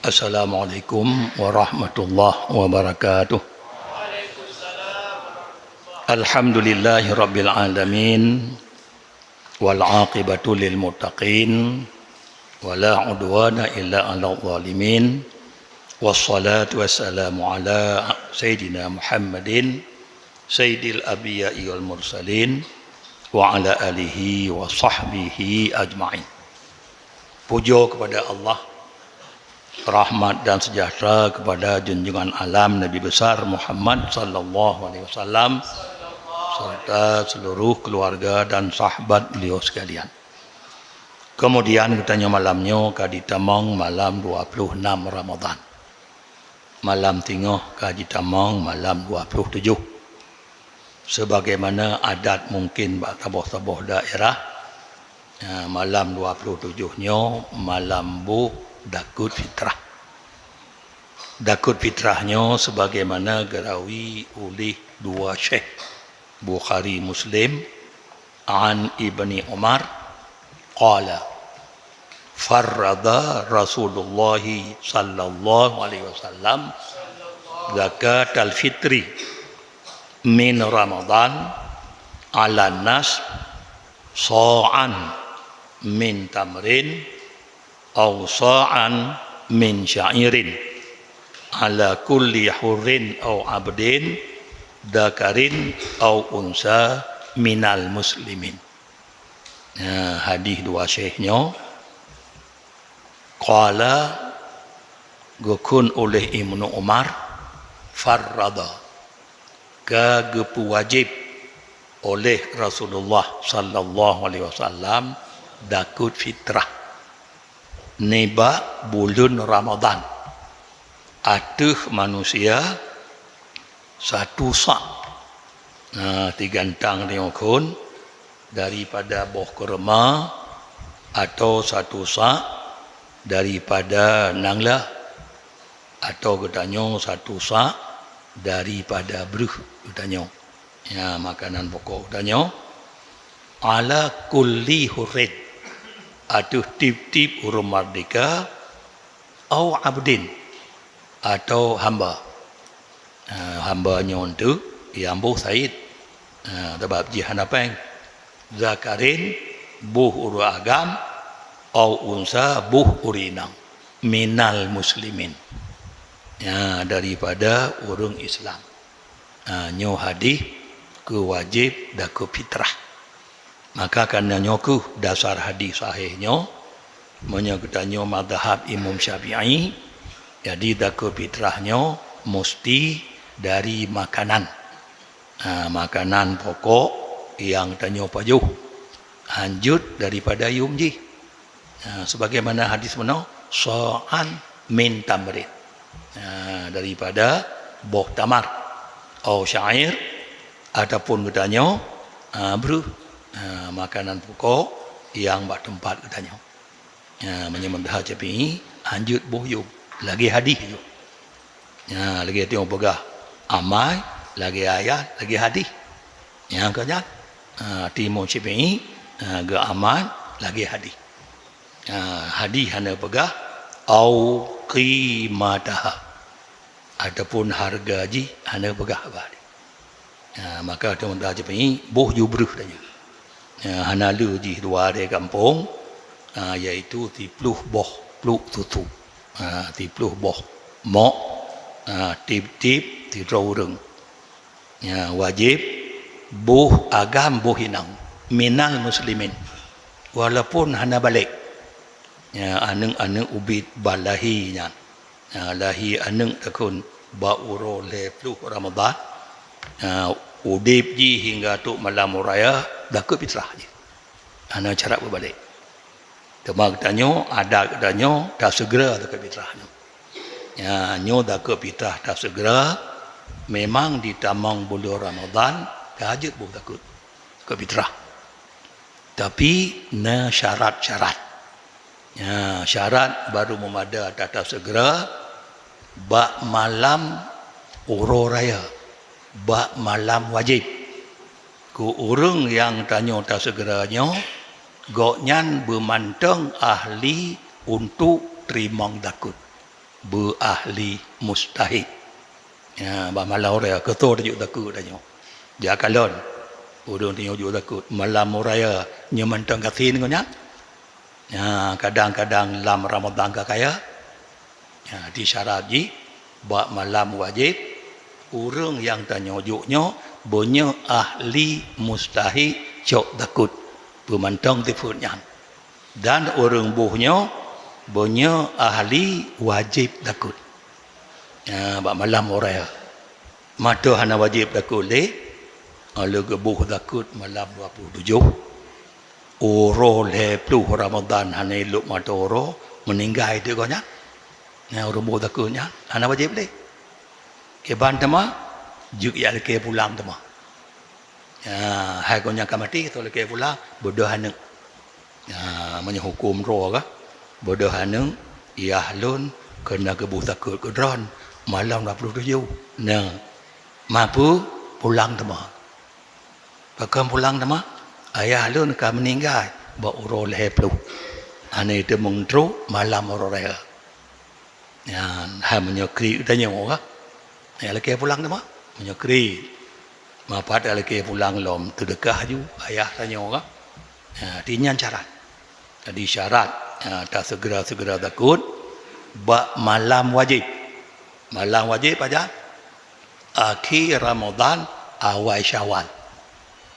Assalamualaikum warahmatullahi wabarakatuh. Alhamdulillahi rabbil alamin wal aqibatu lil muttaqin wala udwana illa 'alal zalimin wassalatu wassalamu ala sayyidina Muhammadin sayyidil anbiya'i wal mursalin wa ala alihi wa sahbihi ajma'in. Puja kepada Allah, rahmat dan sejahtera kepada junjungan alam Nabi besar Muhammad sallallahu alaihi wasallam serta seluruh keluarga dan sahabat beliau sekalian. Kemudian katanya malamnya kadi tamang malam 26 Ramadan. Malam tengah kadi tamang malam 27. Sebagaimana adat mungkin bak tabuh-tabuh daerah, malam 27-nya malam bu Dakut Fitrah. Dakut Fitrahnya sebagaimana gerawi oleh dua syekh Bukhari Muslim an Ibni Umar qala farrada Rasulullah sallallahu alaihi wasallam zakat al-fitri min Ramadan ala nas sa'an min tamrin aw sa'an min sya'irin ala kulli hurrin aw abdin dakarin aw unsa minal muslimin. Hadis dua syekhnya qala gukun oleh Ibnu Umar farrada gepu wajib oleh Rasulullah sallallahu alaihi wasallam dakut fitrah neba bulan Ramadan atuh manusia satu sak digantang diokun daripada boh kurma atau satu sak daripada nanglah atau katanya satu sak daripada bruh katanya makanan pokok katanya ala kulli hurrid atuh tip-tip urung merdeka au abdin atau hamba. Hambanya untuk Ambo Said sebab jihan apa yang zakarin buh uru agam au unsa buh urinang minal muslimin daripada urung Islam. Nyo hadis kewajib daku fitrah. Maka kerana nyoku dasar hadis sahihnya menyebutnya mazhab Imam Syafi'i, jadi daku fitrahnya mesti dari makanan. Makanan pokok yang tanya pajuh hanjut daripada yumji. Sebagaimana hadis mana sa'an min tamrin, daripada boh tamar atau syair ataupun katanya bro, makanan pokok yang bak tempat katanya. Menyembah Syafi'i hanjut boh yum lagi hadis tu. Lagi tengok pegah amai lagi ayat lagi hadis yang kanya timo Syafi'i ge aman lagi hadis. Hadis hana pegah au qimataha ataupun harga ji hana pegah hadis. Maka teman Syafi'i boh jubruh tanya. Hana lu ji dua de kampung iaitu 30 boh pluk tutu. 30 boh mok tip-tip tidraw urang. Wajib buh agam buh hinang minal muslimin walaupun hana balik. Aneng ubit balahinya. Lahi aneng takun ba uro le pluh Ramadan. Udip ji hingga tu malam raya dakut fitrah je. Hana cara berbalik. Temang tanya ada katanya dah segera dakut fitrahnya. Nyo dakut fitrah dah segera memang ditamang bulan Ramadan tahajud buh takut ke fitrah. Tapi na syarat-syarat. Syarat baru memada tata segera bak malam uro raya, bak malam wajib. Ku urang yang tanya tak segeranya goknyan bermantang ahli untuk terima dakut. berahli mustahil. Ya, malam raya ketua tajuk takut tanya. Dia kalon. Urang tanya tajuk takut. Malam raya nyemantang katin konya. Ya, kadang-kadang lam Ramadan ka kaya. Ya, di syarat ji bak malam wajib urang yang tanya juknya punya ahli mustahil cok takut. Pemantang tifutnya. Dan orang buhnya punya ahli wajib takut. Ya, bak malam raya. Mata hana wajib takut le. Ala gebuh takut malam 27. Oro le pluh Ramadan hana elok mata oro meninggal itu konya. Ya, orang buh takutnya hana wajib le. Keban tama juk ya ke pulang tama. Ya, hai konya kamati to le ke pulang bodoh hana. Ya, hukum roh ka. Bodoh hana ya lun kena gebuh takut kedron. Malam 27. Nah, mampu pulang tama. Pakam pulang tama, ayah lun ka meninggal, ba uro leh pelu. Ane itu mengtru malam raya. Ya, ha menyokri tanya ka. Ya lagi pulang tama, menyokri. Mapat lagi pulang lom terdekah ju ayah tanya ka. Ya, dinyan syarat. Jadi syarat tak segera takut ba malam wajib. Malam wajib aja akhir Ramadan awal Syawal.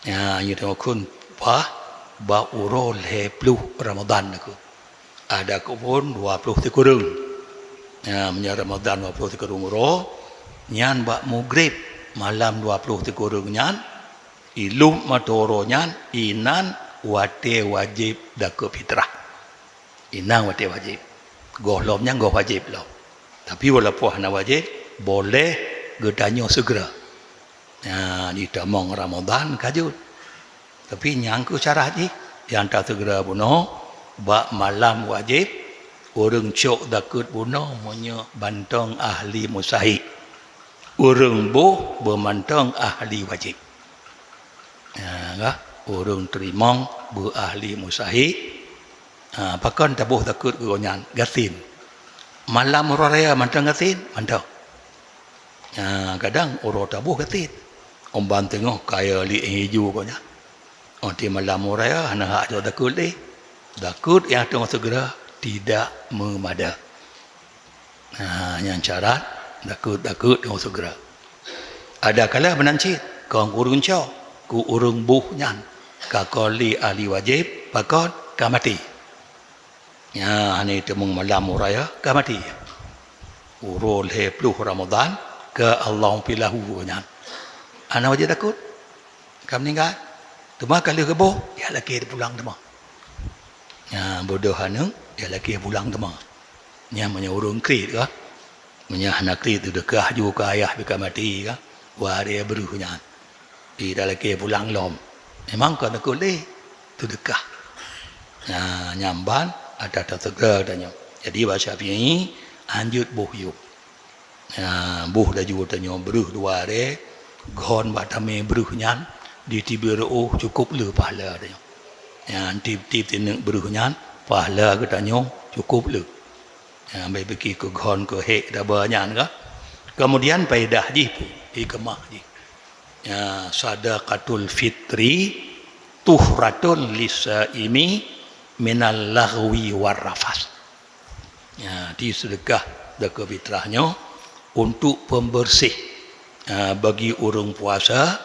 Ya, you tengok kun ba urol he pluh Ramadan aku. Ada kupon 20 kurung. Ya, menye Ramadan 20 kurung ro nyan ba mugrib malam 20 kurung nyan ilum matoro nyan inan wate wajib dak fitrah. Inang wate wajib. Goh lomnya goh wajib lo. Tapi walaupun hana wajib, boleh gedanya segera. Ya, di tamang Ramadan kajut. Tapi nyangku cara haji, yang tak segera bunuh, bak malam wajib, orang cok dakut bunuh, punya bantang ahli musahid. Orang boh bermantang ahli wajib. Ya, orang terimang berahli musahid. Pakan tabuh takut gonyan, gatin. Malam raya mantang gatin, mantau. Ya, kadang orang tabuh gatin. Omban tengok kaya li hijau konya. Di malam raya hana hak jo takut deh. Takut yang tengok segera tidak memada. Nah, yang syarat takut tengok segera. Ada kala menancit kong urung cau ku urung buh nyan kakoli ahli wajib pakon kamati. Ya, ini temung malam raya kamati. Urul he pluh Ramadan ke Allah pilahu nyan. Ana wajib takut. Kam meninggal. Tuma kali kebo, ya laki pulang tuma. Ya, bodoh hanu, ya laki pulang tuma. Nya menya urung krit ka. Menya hana krit tu dekah ju ka ayah bika mati ka. Wa dia beruh nyan. Di laki pulang lom. Memang kan takut le tu dekah. Ya, nyamban ada segera tanya. Jadi bahasa Syafi'i anjut buh yuk. Ya, buh dah juga tanya beruh dua re. Gon batame beruh nyan di tibiru cukup le pahala tanya. Ya, tip tineng beruh nyan pahala katanya cukup le. Ya, baik pergi ke gon ke hek dah banyak ka. Kemudian faedah ji pu, hikmah ji. Ya, sadaqatul fitri tuhratun lisaimi minal lahwi warrafas. Ya, di sedekah zakah fitrahnya untuk pembersih bagi orang puasa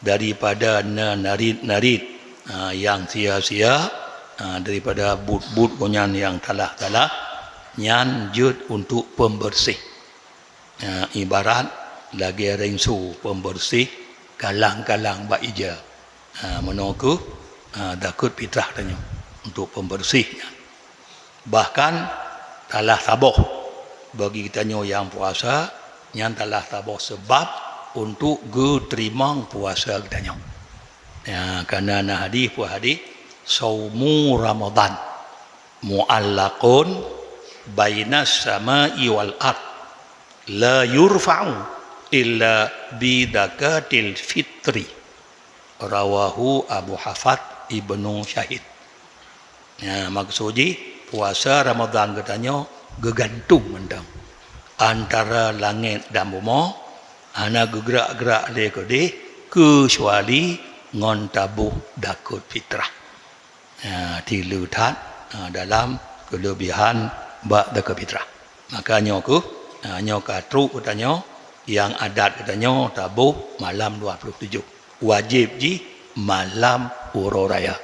daripada narid-narid yang sia-sia, daripada but-but konyan yang talah-talah nyan jud untuk pembersih. Ibarat lagi ringsu pembersih kalang-kalang bak ija. Menunggu zakah fitrah tanya untuk pembersihnya. Bahkan talah taboh bagi kita yang puasa, yang talah taboh sebab untuk geterimang puasa kita. Ya, karena nah hadis saumu Ramadan muallaqun bainas samai wal ard la yurfa'u illa bidakatil fitri. Rawahu Abu Hafad Ibnu Syahid. Ya, maksudnya puasa Ramadan katanya gegantung mendang antara langit dan bumi ana gerak-gerak le kode kecuali ngon tabuh dakut fitrah. Tilu tat dalam kelebihan bak dakut fitrah. Makanya aku nyo katru katanya yang adat katanya tabuh malam 27. Wajib ji malam uro raya.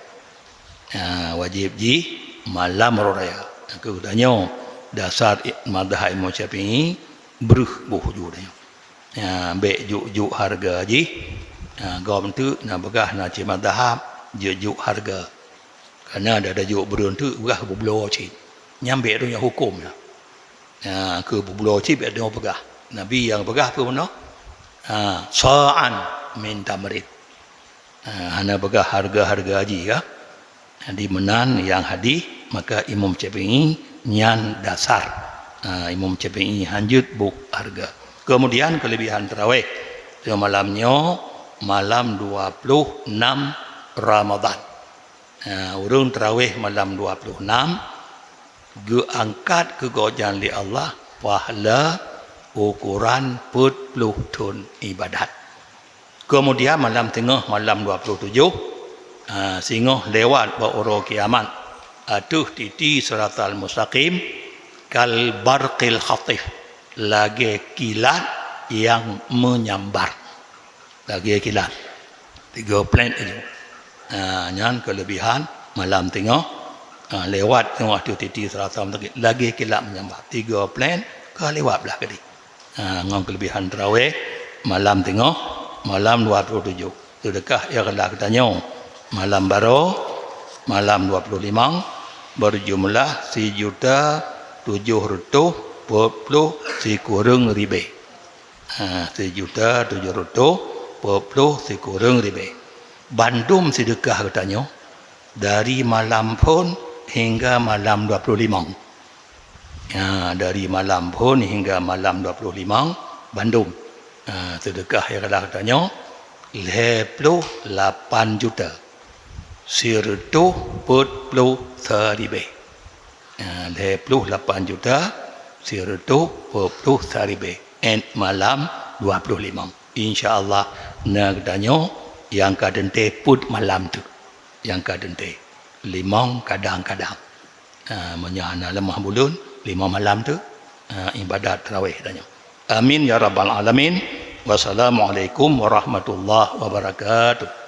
Wajib ji malam uro raya. Aku katanya dasar madhab Imam Syafi'i beruh buh judanya. Bek juk harga ji gom tu na begah na ci madhab juk harga. Karena ada juk berun tu begah bublo ci. Nyambe tu yang hukum lah. Ke bublo ci be dia begah. Nabi yang begah apa mana? Sa'an min tamrid. Hana begah harga-harga haji ya. Di menan yang hadis maka Imam Syafi'i nyan dasar. Imam Syafi'i hanjut buk harga. Kemudian kelebihan tarawih. Malamnya malam 26 Ramadan. Urung tarawih malam 26 angkat ke gojan li Allah pahala ukuran 40 tun ibadat. Kemudian malam tengah malam 27 singoh lewat ba uro kiamat atuh titi siratal mustaqim kal barqil khatif lagi kilat yang menyambar. Lagi kilat 3 planet itu. Nyan kelebihan malam tengah lewat tengah titi siratal mustaqim lagi kilat menyambar 3 planet ke lewat belah kali. Ngam kelebihan tarawih malam tengah malam 27 sedekah ya kalau katanya malam baru malam 25 berjumlah 1.740 sekurang ribu. 1.740 sekurang ribu. Bandum sedekah katanya dari malam pun hingga malam 25. Dari malam pun hingga malam 25 Bandung. Sedekah yang katanya 28 juta 140 ribu. 28 juta 140 ribu. And malam 25. InsyaAllah nak katanya yang kadente put malam tu. Yang kadente limang kadang-kadang. Menyahana lemah bulun 5 malam tu ibadat tarawih tanya. Amin ya rabbal alamin. Wassalamualaikum warahmatullahi wabarakatuh.